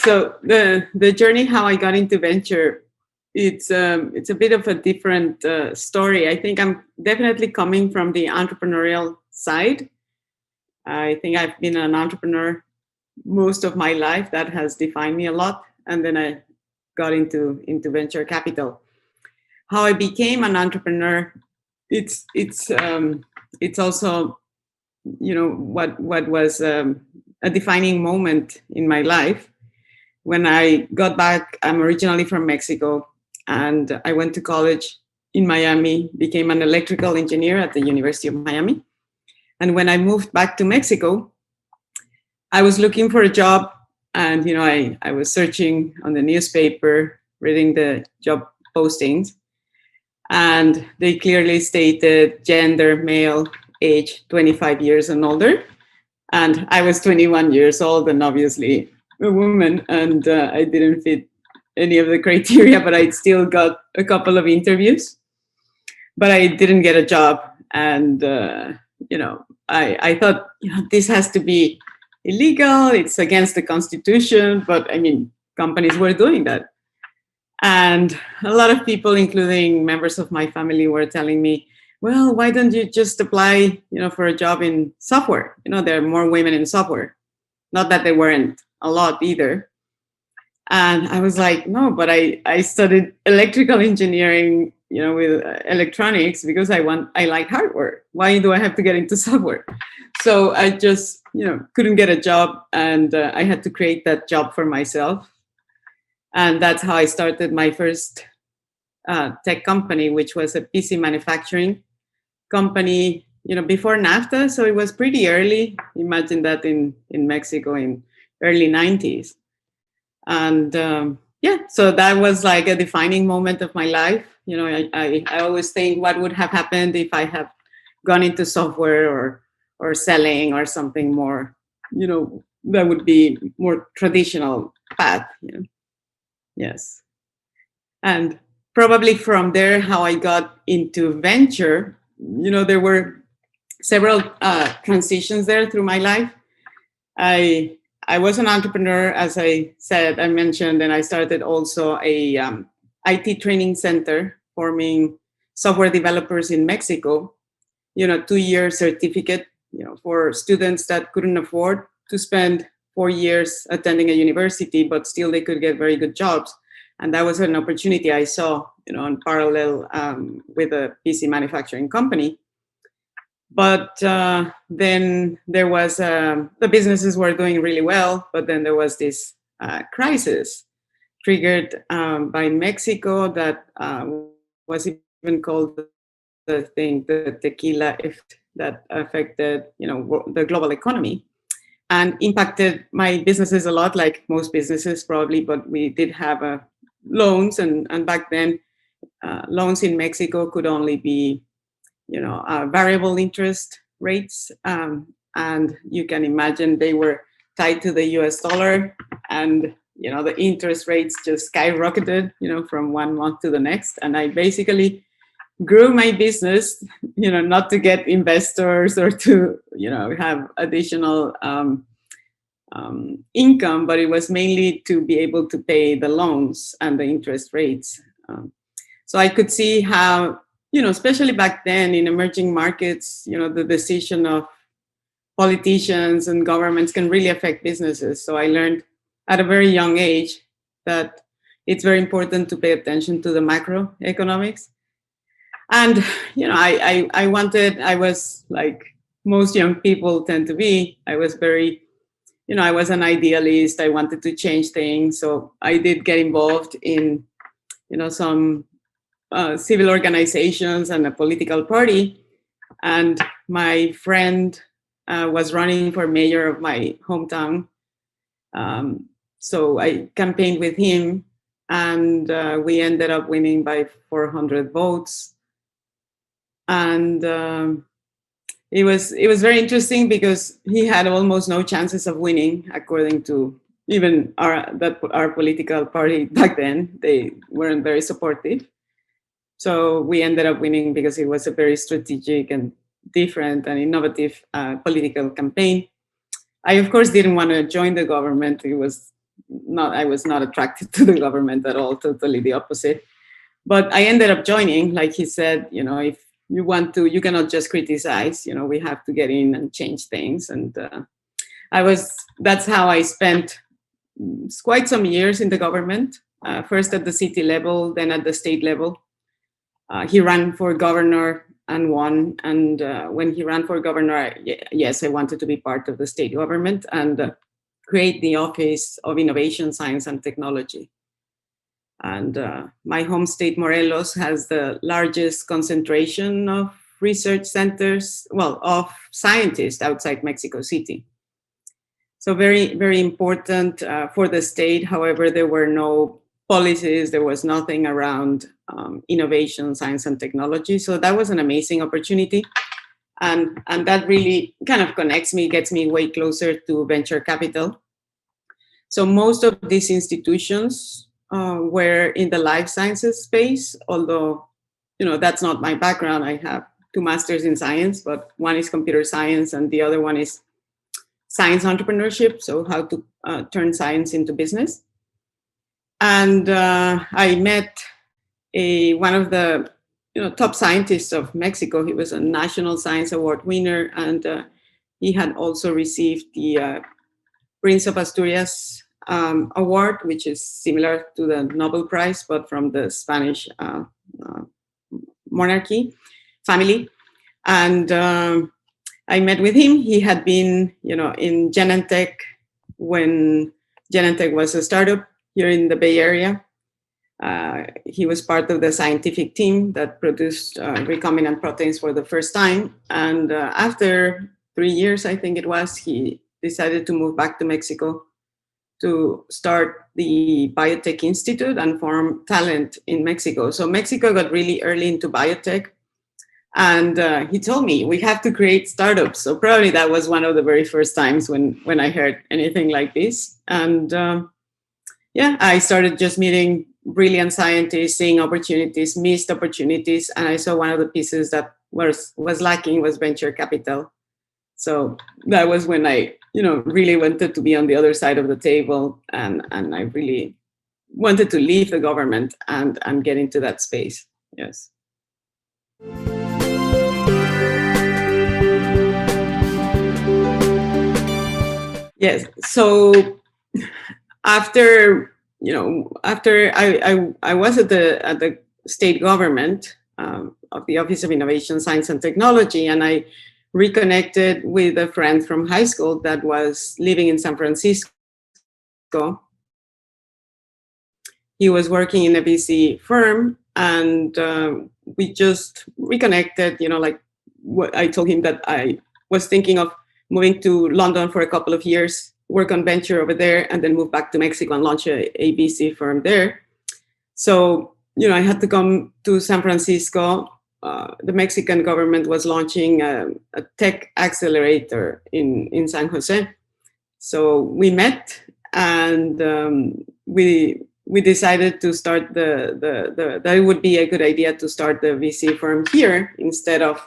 So the journey how I got into venture, it's a bit of a different story. I think I'm definitely coming from the entrepreneurial side. I think I've been an entrepreneur most of my life. That has defined me a lot. And then I got into venture capital. How I became an entrepreneur, it's also, you know, what was a defining moment in my life. When I got back, I'm originally from Mexico, and I went to college in Miami, became an electrical engineer at the University of Miami. And when I moved back to Mexico, I was looking for a job, and you know, I was searching on the newspaper, reading the job postings, and they clearly stated gender, male, age 25 years and older. And I was 21 years old and obviously a woman, and I didn't fit any of the criteria, but I still got a couple of interviews, but I didn't get a job. And, you know, I thought, you know, this has to be illegal. It's against the Constitution. But I mean, companies were doing that. And a lot of people, including members of my family, were telling me, well, why don't you just apply, you know, for a job in software? You know, there are more women in software. Not that there weren't a lot either. And I was like, no, but I studied electrical engineering, you know, with electronics because I like hardware. Why do I have to get into software? So I just, you know, couldn't get a job, and I had to create that job for myself. And that's how I started my first tech company, which was a PC manufacturing company, you know, before NAFTA. So it was pretty early. Imagine that in Mexico in early 90s. And yeah, so that was like a defining moment of my life. You know, I always think what would have happened if I have gone into software or selling or something more, you know, that would be more traditional path, you know. Yes. And probably from there, how I got into venture, you know, there were several transitions there through my life. I was an entrepreneur, as I said, I mentioned, and I started also a IT training center forming software developers in Mexico, you know, 2-year certificate, you know, for students that couldn't afford to spend 4 years attending a university, but still they could get very good jobs. And that was an opportunity I saw, you know, in parallel with a PC manufacturing company. But then there was, the businesses were doing really well, but then there was this crisis triggered by Mexico that was even called the tequila effect, that affected, you know, the global economy and impacted my businesses a lot, like most businesses probably, but we did have loans, and back then loans in Mexico could only be, you know, variable interest rates, and you can imagine they were tied to the US dollar, and you know, the interest rates just skyrocketed, you know, from 1 month to the next. And I basically grew my business, you know, not to get investors or to, you know, have additional income, but it was mainly to be able to pay the loans and the interest rates. So I could see how, you know, especially back then in emerging markets, you know, the decision of politicians and governments can really affect businesses. So I learned at a very young age that it's very important to pay attention to the macroeconomics. And, you know, I was like most young people tend to be, I was very, you know, I was an idealist. I wanted to change things. So I did get involved in, you know, some civil organizations and a political party. And my friend was running for mayor of my hometown. So I campaigned with him, and we ended up winning by 400 votes. And it was very interesting because he had almost no chances of winning, according to even our political party back then. They weren't very supportive. So we ended up winning because it was a very strategic and different and innovative political campaign. I, of course, didn't want to join the government. It was I was not attracted to the government at all, totally the opposite. But I ended up joining, like he said, if you want to, you cannot just criticize, we have to get in and change things. And that's how I spent quite some years in the government, first at the city level, then at the state level. He ran for governor and won. And when he ran for governor, yes, I wanted to be part of the state government and create the Office of Innovation, Science and Technology. And my home state, Morelos, has the largest concentration of research centers, of scientists outside Mexico City. So very, very important for the state. However, there were no policies. There was nothing around innovation, science, and technology. So that was an amazing opportunity. And that really kind of connects me, gets me way closer to venture capital. So most of these institutions were in the life sciences space, although, that's not my background. I have 2 masters in science, but one is computer science and the other one is science entrepreneurship, so how to turn science into business. And I met one of the top scientists of Mexico. He was a National Science Award winner, and he had also received the Prince of Asturias award, which is similar to the Nobel Prize, but from the Spanish monarchy family. And I met with him. He had been, in Genentech when Genentech was a startup here in the Bay Area. He was part of the scientific team that produced recombinant proteins for the first time. And after 3 years, I think it was, he decided to move back to Mexico to start the Biotech Institute and form talent in Mexico. So Mexico got really early into biotech. And he told me, we have to create startups. So probably that was one of the very first times when I heard anything like this. And I started just meeting brilliant scientists, seeing opportunities, missed opportunities. And I saw one of the pieces that was lacking was venture capital. So that was when I, really wanted to be on the other side of the table. And I really wanted to leave the government and get into that space. Yes. Yes. So after I was at the state government of the Office of Innovation, Science and Technology, and I reconnected with a friend from high school that was living in San Francisco. He was working in a VC firm, and we just reconnected. I told him that I was thinking of moving to London for a couple of years, work on venture over there, and then move back to Mexico and launch a VC firm there. So, I had to come to San Francisco. The Mexican government was launching a tech accelerator in San Jose. So we met, and we decided to start that it would be a good idea to start the VC firm here instead of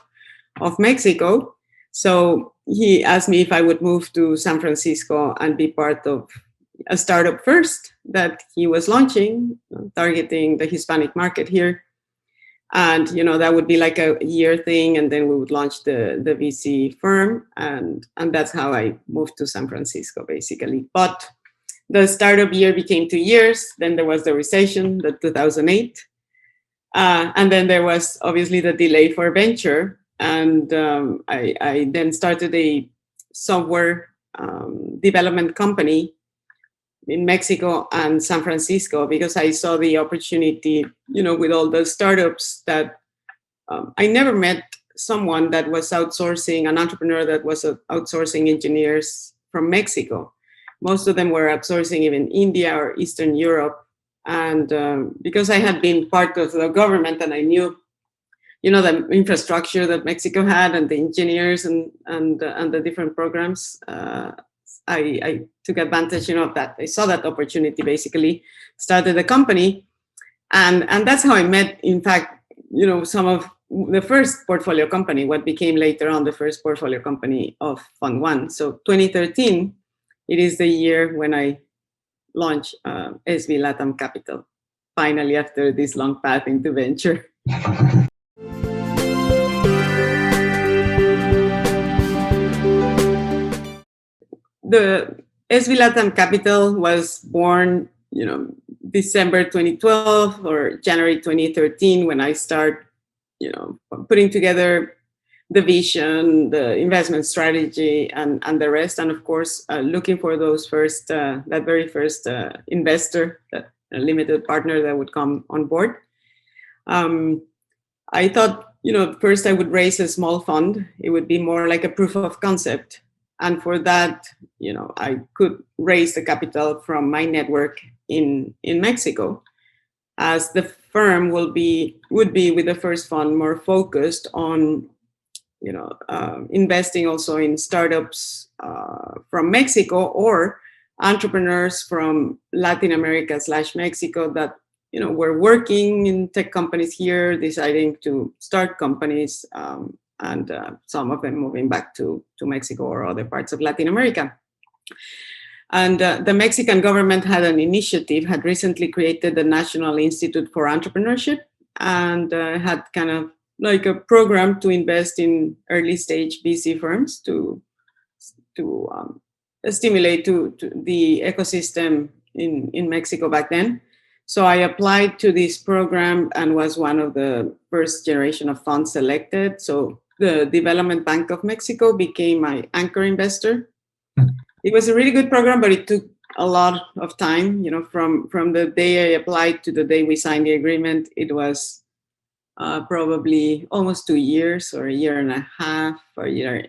Mexico. So he asked me if I would move to San Francisco and be part of a startup first that he was launching, targeting the Hispanic market here. And, that would be like a year thing. And then we would launch the VC firm. And that's how I moved to San Francisco, basically. But the startup year became 2 years. Then there was the recession, the 2008. And then there was obviously the delay for venture. And I then started a software development company in Mexico and San Francisco because I saw the opportunity, with all the startups that I never met someone that was outsourcing, an entrepreneur that was outsourcing engineers from Mexico. Most of them were outsourcing even India or Eastern Europe. And because I had been part of the government and I knew, the infrastructure that Mexico had and the engineers and the different programs, I took advantage, of that. I saw that opportunity, basically, started a company. And that's how I met, in fact, some of the first portfolio company, what became later on the first portfolio company of Fund One. So 2013, it is the year when I launch SV Latam Capital, finally, after this long path into venture. The SV Latam Capital was born, December 2012 or January 2013, when I start, putting together the vision, the investment strategy, and the rest, and of course, looking for those first, that very first investor, that limited partner that would come on board. I thought, first I would raise a small fund. It would be more like a proof of concept. And for that, I could raise the capital from my network in Mexico, as the firm would be with the first fund more focused on, investing also in startups from Mexico, or entrepreneurs from Latin America / Mexico that, were working in tech companies here, deciding to start companies, and some of them moving back to Mexico or other parts of Latin America. And the Mexican government had recently created the National Institute for Entrepreneurship, and had kind of like a program to invest in early stage VC firms to stimulate to the ecosystem in Mexico back then. So I applied to this program and was one of the first generation of funds selected. So the Development Bank of Mexico became my anchor investor. It was a really good program, but it took a lot of time. From the day I applied to the day we signed the agreement, it was probably almost 2 years, or a year and a half, or a year,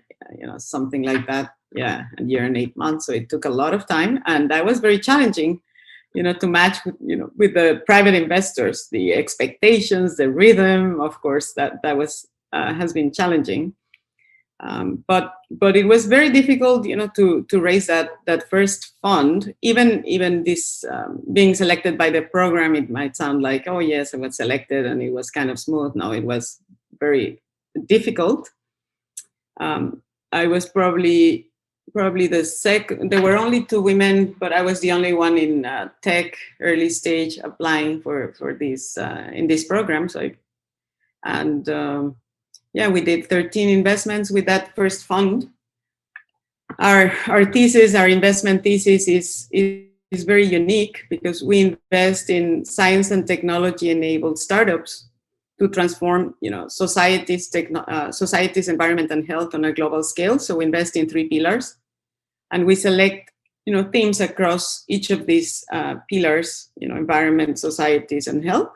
something like that. Yeah, a year and 8 months. So it took a lot of time, and that was very challenging, to match with the private investors, the expectations, the rhythm. Of course, that was has been challenging. But it was very difficult, to raise that first fund. Even this being selected by the program, it might sound like, oh yes, I was selected and it was kind of smooth. No, it was very difficult. I was probably the second. There were only 2 women, but I was the only one in tech early stage applying for this in this program. So we did 13 investments with that first fund. Our thesis, our investment thesis is very unique, because we invest in science and technology enabled startups to transform, society's environment and health on a global scale. So we invest in 3 pillars, and we select, themes across each of these pillars, environment, societies, and health.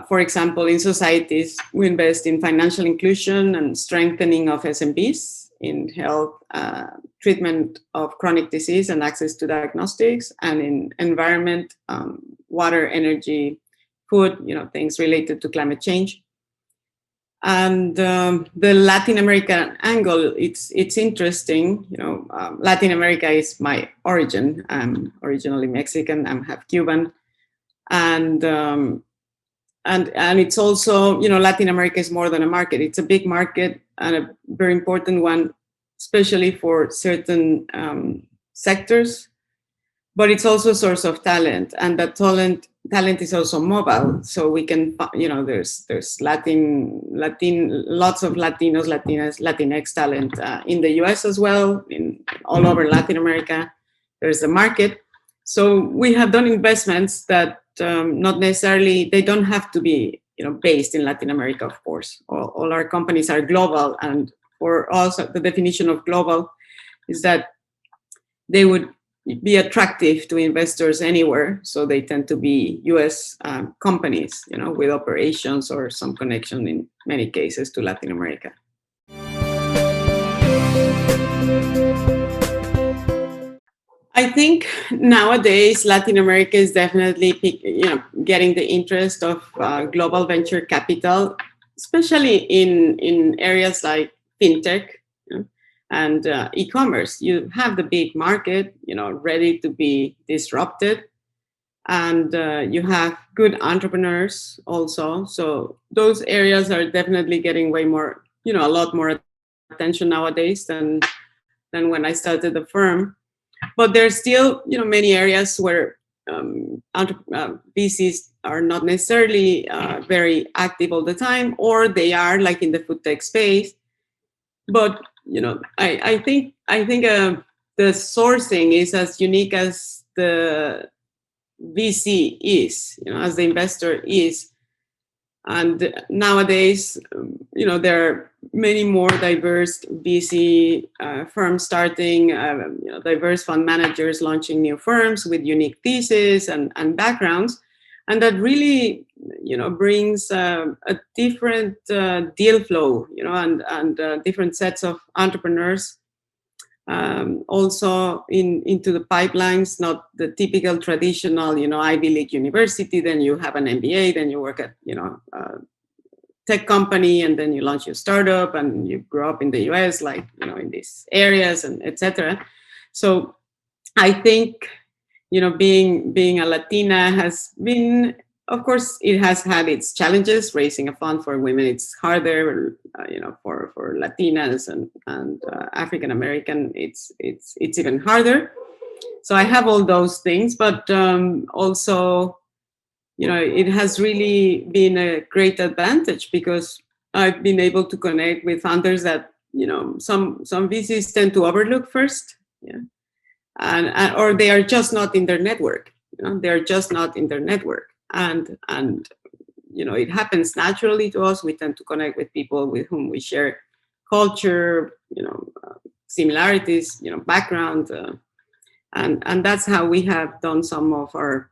For example, in societies, we invest in financial inclusion and strengthening of SMBs, in health, treatment of chronic disease and access to diagnostics, and in environment, water, energy, food, things related to climate change. And the Latin American angle, it's interesting. Latin America is my origin. I'm originally Mexican. I'm half Cuban, and it's also, Latin America is more than a market. It's a big market, and a very important one, especially for certain sectors. But it's also a source of talent, and that talent is also mobile. So we can, there's Latin, lots of Latinos, Latinas, Latinx talent in the US as well, in all over Latin America. There's the market. So we have done investments that not necessarily, they don't have to be, based in Latin America, of course. All our companies are global, and for us, the definition of global is that they would be attractive to investors anywhere. So they tend to be US companies, with operations or some connection in many cases to Latin America. I think nowadays Latin America is definitely, getting the interest of global venture capital, especially in areas like fintech and e-commerce. You have the big market, ready to be disrupted, and you have good entrepreneurs also. So those areas are definitely getting way more, a lot more attention nowadays than when I started the firm. But there's still, many areas where VCs are not necessarily very active all the time, or they are, like in the food tech space. But I think the sourcing is as unique as the VC is, as the investor is. And nowadays, there are many more diverse VC firms starting, diverse fund managers launching new firms with unique theses and backgrounds. And that really, brings a different deal flow, and different sets of entrepreneurs also into the pipelines, not the typical traditional, Ivy League university, then you have an MBA, then you work at, tech company, and then you launch your startup and you grow up in the US, like, in these areas and etc. So I think, being a Latina has been, of course, it has had its challenges. Raising a fund for women, it's harder, for Latinas and African American, it's even harder. So I have all those things, but also, it has really been a great advantage because I've been able to connect with founders that, some VCs tend to overlook first, yeah, and or they are just not in their network. They're just not in their network, and it happens naturally to us. We tend to connect with people with whom we share culture, similarities, background, and that's how we have done some of our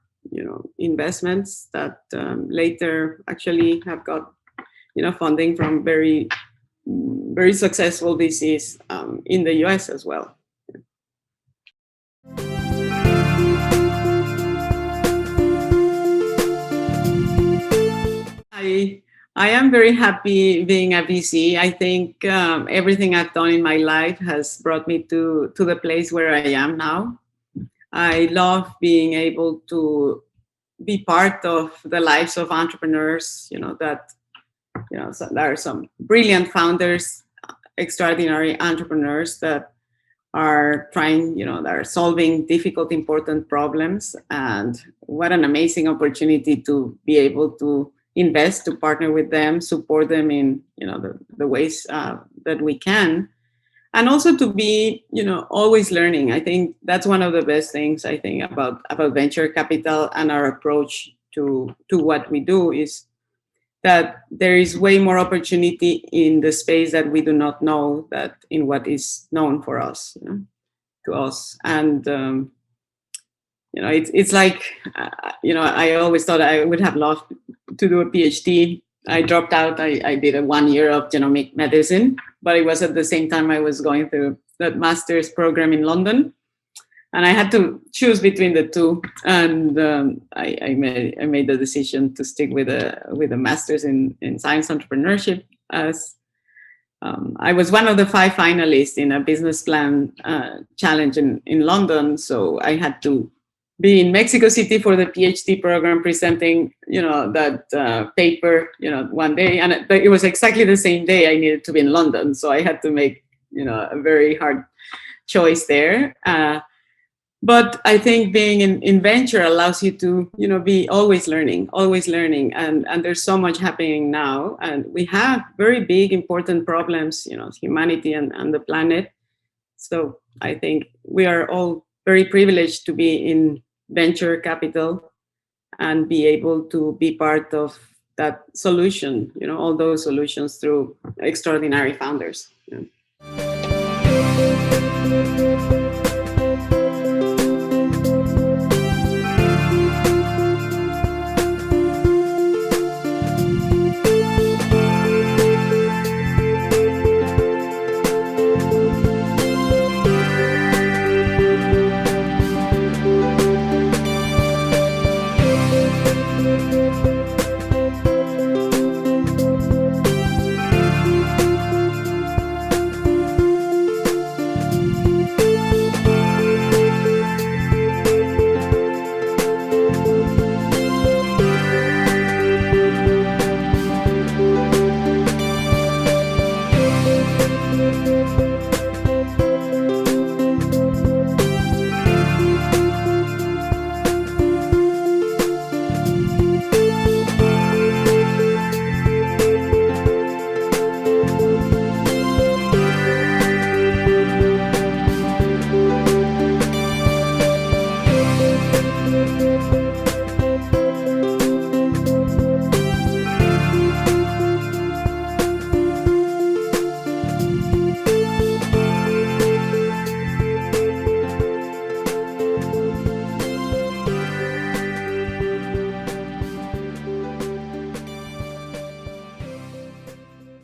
investments that later actually have got funding from very very successful VCs in the US as well. I am very happy being a VC. I think everything I've done in my life has brought me to the place where I am now. I love being able to be part of the lives of entrepreneurs, that, so there are some brilliant founders, extraordinary entrepreneurs that are trying, that are solving difficult, important problems. And what an amazing opportunity to be able to invest, to partner with them, support them in, the ways that we can. And also to be, always learning. I think that's one of the best things I think about venture capital and our approach to what we do is that there is way more opportunity in the space that we do not know that in what is known for us, to us. And it's like, I always thought I would have loved to do a PhD. I dropped out. I did a 1 year of genomic medicine, but it was at the same time I was going through that master's program in London, and I had to choose between the two. And I made the decision to stick with a master's in science entrepreneurship, as I was one of the 5 finalists in a business plan challenge in London. So I had to be in Mexico City for the PhD program, presenting, that paper, one day, and it was exactly the same day I needed to be in London. So I had to make, a very hard choice there. But I think being in venture allows you to, be always learning, and there's so much happening now, and we have very big, important problems, humanity and the planet. So I think we are all very privileged to be in venture capital and be able to be part of that solution, all those solutions through extraordinary founders.